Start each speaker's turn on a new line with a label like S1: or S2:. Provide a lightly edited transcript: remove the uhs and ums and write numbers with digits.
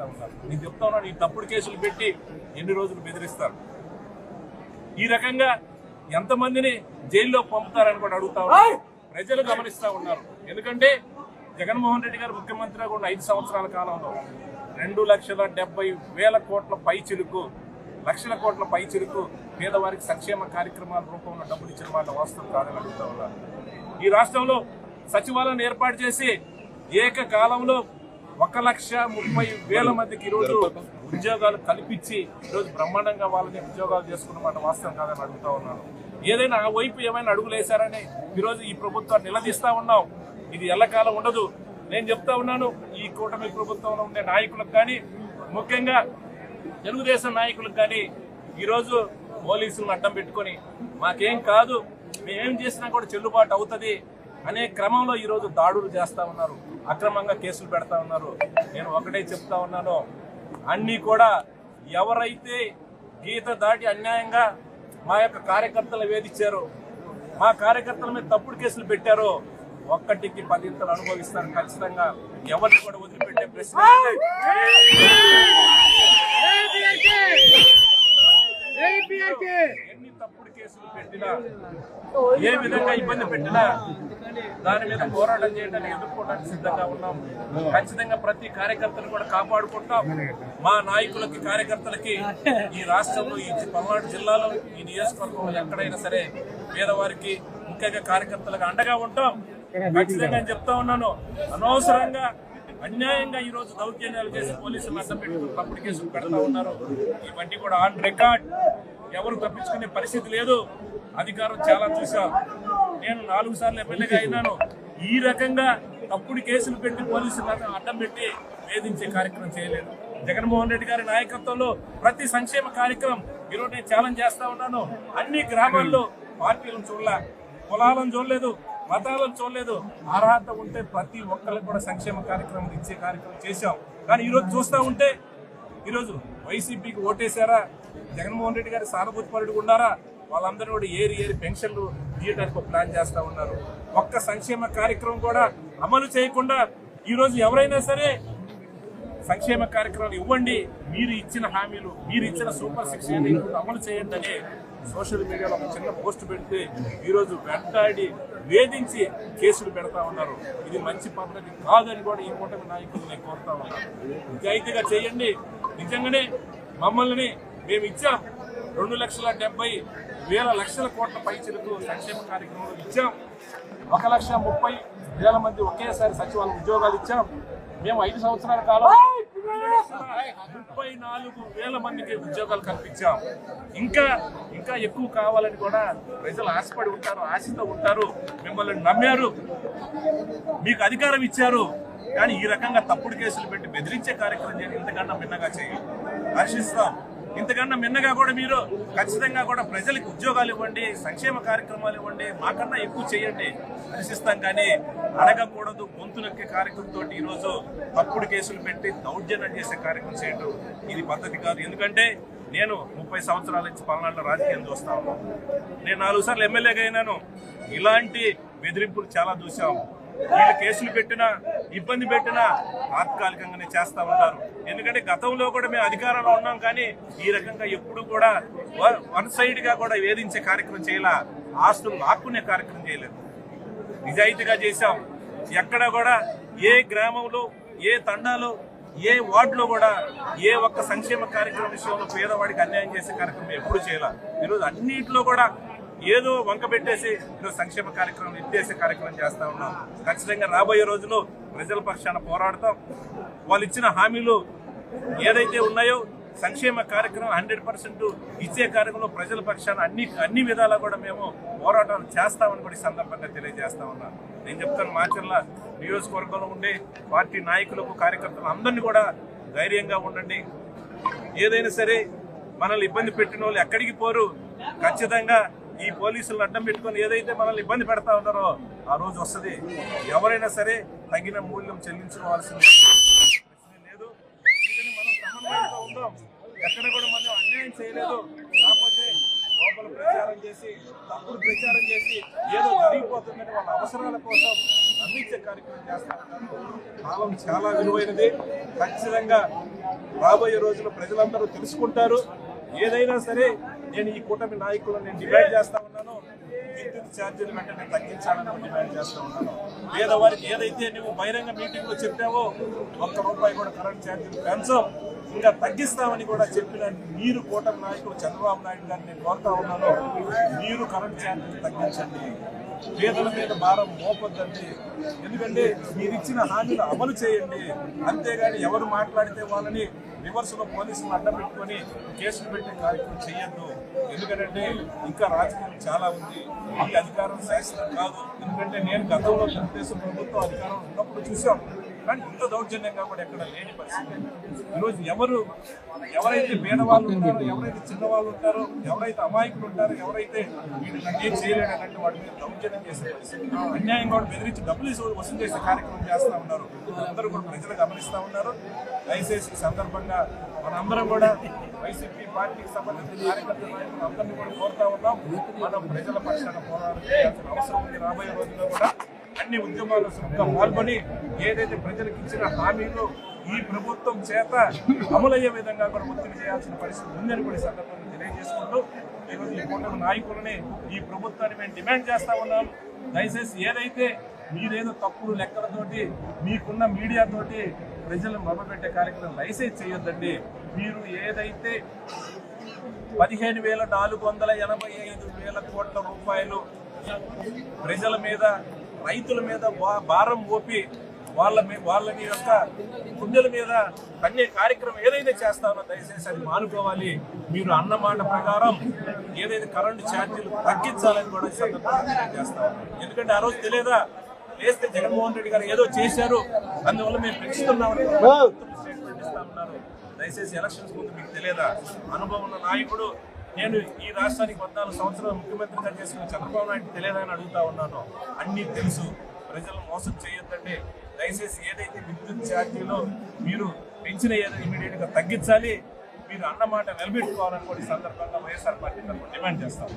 S1: చేస్తా ఉన్నారు. నేను చెప్తా ఉన్నాను, ఈ తప్పుడు కేసులు పెట్టి ఎన్ని రోజులు బెదిరిస్తారు, ఈ రకంగా ఎంతమందిని జైల్లో పంపుతారని కూడా అడుగుతా ఉన్నారు. ప్రజలు గమనిస్తా ఉన్నారు. ఎందుకంటే జగన్మోహన్ రెడ్డి గారు ముఖ్యమంత్రిగా ఉన్న 5 సంవత్సరాల కాలంలో 2,70,000 కోట్ల పైచిలుకు, లక్షల కోట్ల పైచిలుకు పేదవారికి సంక్షేమ కార్యక్రమాల రూపంలో డబ్బులు ఇచ్చిన మాట వాస్తవం కాదని అడుగుతా ఉన్నారు. ఈ రాష్ట్రంలో సచివాలయం ఏర్పాటు చేసి ఏకకాలంలో 1,30,000 మందికి ఈరోజు ఉద్యోగాలు కల్పించి ఈరోజు బ్రహ్మాండంగా వాళ్ళని ఉద్యోగాలు చేసుకున్నమాట వాస్తవం కాదని అడుగుతా ఉన్నాను. ఏదైనా ఆ వైపు ఏమైనా అడుగులు వేశారని ఈరోజు ఈ ప్రభుత్వాన్ని నిలదీస్తా ఉన్నాం. ఇది ఎల్లకాలం ఉండదు. నేను చెప్తా ఉన్నాను, ఈ కూటమి ప్రభుత్వంలో ఉండే నాయకులకు కానీ, ముఖ్యంగా తెలుగుదేశం నాయకులకు కానీ ఈరోజు పోలీసులను అడ్డం పెట్టుకొని మాకేం కాదు, మేమేం చేసినా కూడా చెల్లుబాటు అవుతుంది అనే క్రమంలో ఈరోజు దాడులు చేస్తా ఉన్నారు, అక్రమంగా కేసులు పెడతా ఉన్నారు. నేను ఒకటే చెప్తా ఉన్నాను, అన్నీ కూడా ఎవరైతే గీత దాటి అన్యాయంగా మా యొక్క కార్యకర్తలు వేధించారో, మా కార్యకర్తల మీద తప్పుడు కేసులు పెట్టారో ఒక్కటికి 10 ఇంతలు అనుభవిస్తారు. ఖచ్చితంగా ఎవరిని కూడా వదిలిపెట్టే ప్రశ్న ఎన్ని తప్పుడు కేసులు పెట్టినా, ఏ విధంగా ఇబ్బంది పెట్టినా దాని మీద పోరాటం చేయడానికి, ఎదుర్కోవడానికి సిద్ధంగా ఉన్నాం. ఖచ్చితంగా ప్రతి కార్యకర్తను కూడా కాపాడుకుంటాం. మా నాయకులకి, కార్యకర్తలకి ఈ రాష్ట్రంలో, ఈ పల్నాడు జిల్లాలో, ఈ నియోజకవర్గంలో ఎక్కడైనా సరే పేదవారికి, ముఖ్యంగా కార్యకర్తలకు అండగా ఉంటాం. ఖచ్చితంగా చెప్తా ఉన్నాను, అనవసరంగా అన్యాయంగా ఈ రోజు దౌర్జన్యాలు చేసి పోలీసులు అడ్డం పెట్టుకుని తప్పుడు కేసులు పెడతా ఉన్నారు. ఇవన్నీ కూడా ఆన్ రికార్డ్, ఎవరు తప్పించుకునే పరిస్థితి లేదు. అధికారం చాలా చూసాం. నేను 4 సార్లు ఎమ్మెల్యేగా అయినాను. ఈ రకంగా తప్పుడు కేసులు పెట్టి పోలీసులను అడ్డం పెట్టి వేధించే కార్యక్రమం చేయలేదు. జగన్మోహన్ రెడ్డి గారి నాయకత్వంలో ప్రతి సంక్షేమ కార్యక్రమం ఈరోజు నేను ఛాలెంజ్ చేస్తా ఉన్నాను. అన్ని గ్రామాల్లో పార్టీలను చూడలే, కులాలను చూడలేదు, మతాలను చూడలేదు. అర్హత ఉంటే ప్రతి ఒక్కరికి కూడా సంక్షేమ కార్యక్రమం ఇచ్చే కార్యక్రమం చేశాం. కానీ ఈరోజు చూస్తూ ఉంటే ఈరోజు వైసీపీకి ఓటేశారా, జగన్మోహన్ రెడ్డి గారి సానుభూతి పరుడు ఉన్నారా, వాళ్ళందరూ కూడా ఏరి పెన్షన్లు తీయడానికి ఒక ప్లాన్ చేస్తా ఉన్నారు. ఒక్క సంక్షేమ కార్యక్రమం కూడా అమలు చేయకుండా ఈరోజు ఎవరైనా సరే సంక్షేమ కార్యక్రమాలు ఇవ్వండి, మీరు ఇచ్చిన హామీలు, మీరు ఇచ్చిన సూపర్ 6 అమలు చేయండి అని సోషల్ మీడియాలో ఒక చిన్న పోస్ట్ పెడితే ఈరోజు వెంటాడి వేధించి కేసులు పెడతా ఉన్నారు. ఇది మంచి పద్ధతి కాదని కూడా ఈ కూటమి నాయకులు నేను కోరుతా ఉన్నాను. నిజాయితీగా చేయండి. నిజంగానే మమ్మల్ని మేము ఇచ్చాం 2,70,000 కోట్ల పైచిలకు సంక్షేమ కార్యక్రమాలు ఇచ్చాం. 1,30,000 మంది ఒకేసారి సచివాలయ ఉద్యోగాలు ఇచ్చాం. మేము 5 సంవత్సరాల కాలం 34,000 మందికి ఉద్యోగాలు కల్పించాం. ఇంకా ఎక్కువ కావాలని కూడా ప్రజలు ఆశపడి ఉంటారు, ఆశతో ఉంటారు. మిమ్మల్ని నమ్మారు, మీకు అధికారం ఇచ్చారు. కానీ ఈ రకంగా తప్పుడు కేసులు పెట్టి బెదిరించే కార్యక్రమం చేయాలి. ఇంతకన్నా మిన్నగా చేయాలి, హర్షిస్తాం. ఇంతకన్నా మిన్నగా కూడా మీరు ఖచ్చితంగా కూడా ప్రజలకు ఉద్యోగాలు ఇవ్వండి, సంక్షేమ కార్యక్రమాలు ఇవ్వండి, మాకన్నా ఎక్కువ చేయండి, హర్షిస్తాం. కానీ అడగకూడదు, గొంతునొక్కే కార్యక్రమంతో ఈరోజు తప్పుడు కేసులు పెట్టి దౌర్జన్యం చేసే కార్యక్రమం చేయడం ఇది పద్ధతి కాదు. ఎందుకంటే నేను 30 సంవత్సరాల నుంచి పల్నాడులో రాజకీయం చూస్తా ఉన్నాను. నేను 4 సార్లు ఎమ్మెల్యేగా అయినాను. ఇలాంటి బెదిరింపులు చాలా చూసాము. వీళ్ళు కేసులు పెట్టినా, ఇబ్బంది పెట్టినా తాత్కాలికంగానే చేస్తూ ఉంటారు. ఎందుకంటే గతంలో కూడా మేము అధికారంలో ఉన్నాం, కానీ ఈ రకంగా ఎప్పుడు కూడా వన్ సైడ్ గా కూడా వేధించే కార్యక్రమం చేయలే, ఆస్తులు లాక్కునే కార్యక్రమం చేయలేదు. నిజాయితీగా చేశాం. ఎక్కడ కూడా ఏ గ్రామంలో, ఏ తండాలో, ఏ వార్డులో కూడా ఏ ఒక్క సంక్షేమ కార్యక్రమం విషయంలో పేదవాడికి అన్యాయం చేసే కార్యక్రమం ఎప్పుడు చేయలే. ఈరోజు అన్నింటిలో కూడా ఏదో వంక పెట్టేసి ఈరోజు సంక్షేమ కార్యక్రమం ఎత్తేసే కార్యక్రమం చేస్తా ఉన్నాం. ఖచ్చితంగా రాబోయే రోజుల్లో ప్రజల పక్షాన పోరాడతాం. వాళ్ళు ఇచ్చిన హామీలు ఏదైతే ఉన్నాయో సంక్షేమ కార్యక్రమం 100% ఇచ్చే కార్యక్రమంలో ప్రజల పక్షాన అన్ని విధాలా కూడా మేము పోరాటాలు చేస్తామని కూడా ఈ సందర్భంగా తెలియజేస్తా ఉన్నాను. నేను చెప్తాను, మాచర్ల నియోజకవర్గంలో ఉండే పార్టీ నాయకులకు, కార్యకర్తలు అందరినీ కూడా ధైర్యంగా ఉండండి. ఏదైనా సరే మనల్ని ఇబ్బంది పెట్టిన వాళ్ళు ఎక్కడికి పోరు. ఖచ్చితంగా ఈ పోలీసులను అడ్డం పెట్టుకొని ఏదైతే మనల్ని ఇబ్బంది పెడతా ఉన్నారో ఆ రోజు వస్తుంది. ఎవరైనా సరే తగిన మూల్యం చెల్లించుకోవాల్సింది లేదు. మనం సమన్వయంతో ఉందాం. ఎక్కడ కూడా మనం అన్యాయం చేయలేదు. కాకపోతే లోపల ప్రచారం చేసి, తప్పుడు ప్రచారం చేసి ఏదో జరిగిపోతుందని వాళ్ళ అవసరాల కోసం అందించే కార్యక్రమం చేస్తా ఉన్నాను. కాలం చాలా విలువైనది. ఖచ్చితంగా రాబోయే రోజుల్లో ప్రజలందరూ తెలుసుకుంటారు. ఏదైనా సరే నేను ఈ కూటమి నాయకులను నేను డిమాండ్ చేస్తా ఉన్నాను. విద్యుత్ ఛార్జీలు వెంటనే తగ్గించాలని డిమాండ్ చేస్తా ఉన్నాను. పేదవారికి ఏదైతే నువ్వు బహిరంగ మీటింగ్ లో చెప్పావో ₹1 కూడా కరెంట్ ఛార్జీలు పెంచం, ఇంకా తగ్గిస్తామని కూడా చెప్పిన మీరు కూటమి నాయకులు చంద్రబాబు నాయుడు గారిని నేను కోరుతా ఉన్నాను. మీరు కరెంట్ ఛార్జీలు తగ్గించండి, పేదల మీద భారం మోపొద్దండి. ఎందుకంటే మీరు ఇచ్చిన హామీలు అమలు చేయండి. అంతేగాని ఎవరు మాట్లాడితే వాళ్ళని రివర్స్ లో పోలీసులు అడ్డం పెట్టుకొని కేసులు పెట్టే కార్యక్రమం చేయొద్దు. ఎందుకంటే ఇంకా రాజకీయం చాలా ఉంది. ఈ అధికారం శాశ్వతం కాదు. ఎందుకంటే నేను గతంలో తెలుగుదేశం ప్రభుత్వం అధికారం ఉన్నప్పుడు చూసాం, కానీ ఇంత దౌర్జన్యంగా కూడా ఎక్కడ లేని పరిస్థితి. ఈరోజు ఎవరైతే పేదవాళ్ళు ఉంటారో, ఎవరైతే చిన్నవాళ్ళు ఉంటారో, ఎవరైతే అమాయకులు ఉంటారో, ఎవరైతే వీటిని ఏం చేయలేడన్నట్టు వాటి మీద దౌర్జన్యం చేసే పరిస్థితి, అన్యాయం కూడా బెదిరించి డబ్బులు వసూలు చేసే కార్యక్రమం చేస్తూ ఉన్నారు. అందరూ కూడా ప్రజలు గమనిస్తూ ఉన్నారు. దయచేసి ఈ సందర్భంగా మనందరం కూడా వైసీపీ పార్టీకి సంబంధించిన కార్యకర్త నాయకులు అందరినీ కూడా కోరుతా ఉన్నాం. మనం ప్రజల పక్షాన పోరాటం చేయాల్సిన అవసరం ఉంది. రాబోయే రోజుల్లో కూడా అన్ని ఉద్యమాలు చురుగ్గా పాల్గొని ఏదైతే ప్రజలకు ఇచ్చిన హామీలు ఈ ప్రభుత్వం చేత అమలయ్యే విధంగా కూడా ఒత్తిడి చేయాల్సిన పరిస్థితి ఉందని కూడా సందర్భంగా తెలియజేసుకుంటూ ఈరోజు ఈ కూటమి నాయకులని ఈ ప్రభుత్వాన్ని మేము డిమాండ్ చేస్తా ఉన్నాం. దయచేసి ఏదైతే మీరేదో తప్పుడు లెక్కలతోటి మీకున్న మీడియాతోటి ప్రజలను మభ్యపెట్టే కార్యక్రమం దయచేసి చేయొద్దండి. మీరు ఏదైతే 15,485 కోట్ల రూపాయలు ప్రజల మీద, రైతుల మీద భారం మోపి వాళ్ళని యొక్క గుండెల మీద అన్ని కార్యక్రమం ఏదైతే చేస్తారో దయచేసి అది మానుకోవాలి. మీరు అన్నమాట ప్రకారం ఏదైతే కరెంటు ఛార్జీలు తగ్గించాలని కూడా చేస్తాం. ఎందుకంటే ఆ రోజు తెలియదా, లేస్తే జగన్మోహన్ రెడ్డి గారు ఏదో చేశారు అందువల్ల మేము పెంచుతున్నామని స్టేట్మెంట్ ఇస్తా ఉన్నారు. దయచేసి ఎలక్షన్స్ ముందు మీకు తెలియదా? అనుభవం ఉన్న నాయకుడు నేను ఈ రాష్ట్రానికి 14 సంవత్సరాలు ముఖ్యమంత్రిగా చేసుకున్న చంద్రబాబు నాయుడు తెలియదని అడుగుతా ఉన్నాను. అన్నీ తెలుసు. ప్రజలు మోసం చేయొద్దండి. దయచేసి ఏదైతే విద్యుత్ ఛార్జీలో మీరు పెంచిన ఏదో ఇమీడియట్ గా తగ్గించాలి. మీరు అన్నమాట నిలబెట్టుకోవాలని కూడా ఈ సందర్భంగా వైఎస్ఆర్ పార్టీ తరఫున డిమాండ్ చేస్తాం.